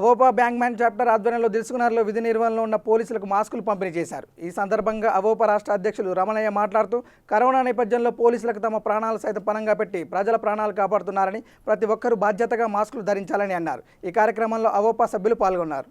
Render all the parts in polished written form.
AVOPA bank man chapter ఆధ్వర్యంలో దిల్సుఖ్నగర్లో విధి నిర్వహణలో ఉన్న పోలీసులకు మాస్కులు పంపిణీ చేశారు. ఈ సందర్భంగా అవోపా రాష్ట్ర అధ్యక్షులు రమణయ్య మాట్లాడుతూ కరోనా నేపథ్యంలో పోలీసులకు తమ ప్రాణాలు సైతం పణంగా పెట్టి ప్రజల ప్రాణాలు కాపాడుతున్నారని, ప్రతి ఒక్కరూ బాధ్యతగా మాస్కులు ధరించాలని అన్నారు. ఈ కార్యక్రమంలో అవోపా సభ్యులు పాల్గొన్నారు.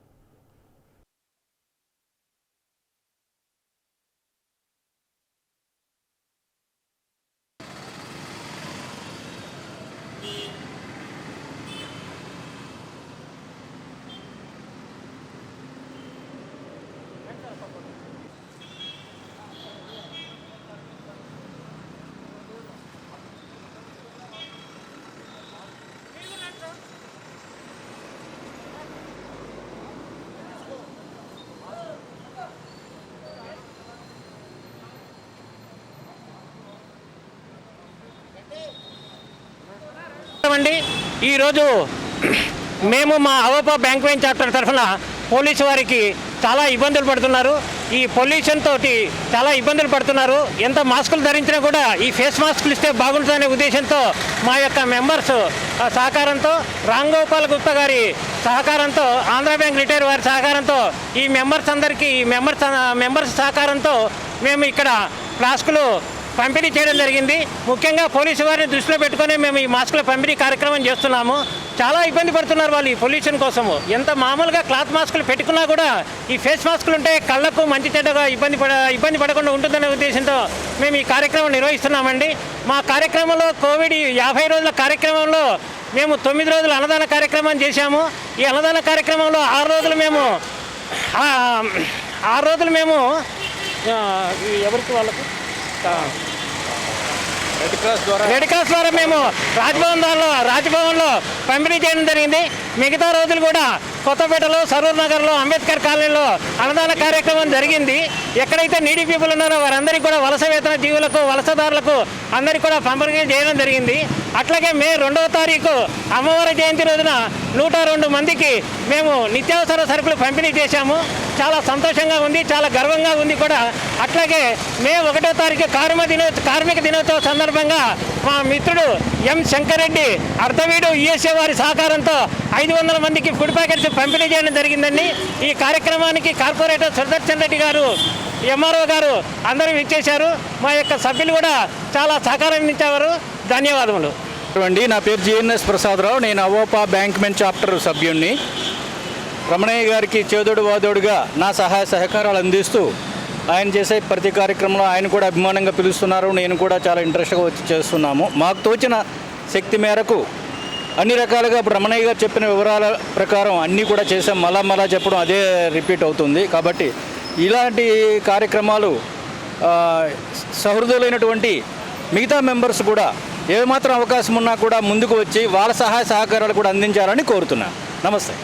ఈరోజు మేము మా అవోపా బ్యాంక్ మ్యాన్ చాప్టర్ తరఫున పోలీసు వారికి చాలా ఇబ్బందులు పడుతున్నారు. ఈ పొల్యూషన్ తోటి చాలా ఇబ్బందులు పడుతున్నారు. ఎంత మాస్కులు ధరించినా కూడా ఈ ఫేస్ మాస్కులు ఇస్తే బాగుంటుందనే ఉద్దేశంతో మా యొక్క మెంబర్స్ సహకారంతో, రామ్ గోపాల్ గుప్తా గారి సహకారంతో, ఆంధ్ర బ్యాంక్ రిటైర్ వారి సహకారంతో, ఈ మెంబర్స్ అందరికీ మెంబర్స్ సహకారంతో మేము ఇక్కడ మాస్కులు పంపిణీ చేయడం జరిగింది. ముఖ్యంగా పోలీసు వారిని దృష్టిలో పెట్టుకొని మేము ఈ మాస్కుల పంపిణీ కార్యక్రమం చేస్తున్నాము. చాలా ఇబ్బంది పడుతున్నారు వాళ్ళు ఈ పొల్యూషన్ కోసము. ఎంత మామూలుగా క్లాత్ మాస్కులు పెట్టుకున్నా కూడా ఈ ఫేస్ మాస్కులు ఉంటే కళ్ళకు మంచి చెడ్డగా ఇబ్బంది పడకుండా ఉంటుందనే ఉద్దేశంతో మేము ఈ కార్యక్రమం నిర్వహిస్తున్నామండి. మా కార్యక్రమంలో కోవిడ్ 50 రోజుల కార్యక్రమంలో మేము 9 రోజులు అన్నదాన కార్యక్రమం చేశాము. ఈ అన్నదాన కార్యక్రమంలో 6 రోజులు మేము ఎవరికి వాళ్ళకు రెడ్ క్రాస్ ద్వారా మేము రాజ్భవన్లో పంపిణీ చేయడం జరిగింది. మిగతా రోజులు కూడా కొత్తపేటలో, సరూర్ నగర్లో, అంబేద్కర్ కాలనీలో అన్నదాన కార్యక్రమం జరిగింది. ఎక్కడైతే నీడీ పీపుల్ ఉన్నారో వారందరికీ కూడా వలస వేతన జీవులకు, వలసదారులకు అందరికీ కూడా పంపిణీ చేయడం జరిగింది. అట్లాగే మే 2వ తారీఖు అమ్మవారి జయంతి రోజున 102 మందికి మేము నిత్యావసర సరుకులు పంపిణీ చేశాము. చాలా సంతోషంగా ఉంది, చాలా గర్వంగా ఉంది కూడా. అట్లాగే మే 1వ తారీఖు కార్మిక దినోత్సవ సందర్భంగా మా మిత్రుడు ఎం శంకర్ రెడ్డి అర్ధవీడు ఈఎస్ఏ వారి సహకారంతో 500 మందికి ఫుడ్ ప్యాకెట్స్ పంపిణీ చేయడం జరిగిందండి. ఈ కార్యక్రమానికి కార్పొరేటర్ సుదర్శన్ రెడ్డి గారు, ఎంఆర్ఓ గారు అందరూ ఇచ్చేశారు. మా యొక్క సభ్యులు కూడా చాలా సహకారం ఇచ్చేవారు. ధన్యవాదములు. నా పేరు జిఎన్ఎస్ ప్రసాదరావు. నేను అవోపా బ్యాంక్ మ్యాన్ చాప్టర్ సభ్యుడిని. రమణయ్య గారికి చేదోడు వాదోడుగా నా సహాయ సహకారాలు అందిస్తూ ఆయన చేసే ప్రతి కార్యక్రమంలో ఆయన కూడా అభిమానంగా పిలుస్తున్నారు. నేను కూడా చాలా ఇంట్రెస్ట్గా వచ్చి చేస్తున్నాము. మాకు తోచిన శక్తి మేరకు అన్ని రకాలుగా ఇప్పుడు రమణయ్య గారు చెప్పిన వివరాల ప్రకారం అన్నీ కూడా చేసాం. మళ్ళా చెప్పడం అదే రిపీట్ అవుతుంది. కాబట్టి ఇలాంటి కార్యక్రమాలు సహృదయులైనటువంటి మిగతా మెంబర్స్ కూడా ఏమాత్రం అవకాశం ఉన్నా కూడా ముందుకు వచ్చి వాళ్ళ సహాయ సహకారాలు కూడా అందించాలని కోరుతున్నాను. నమస్తే.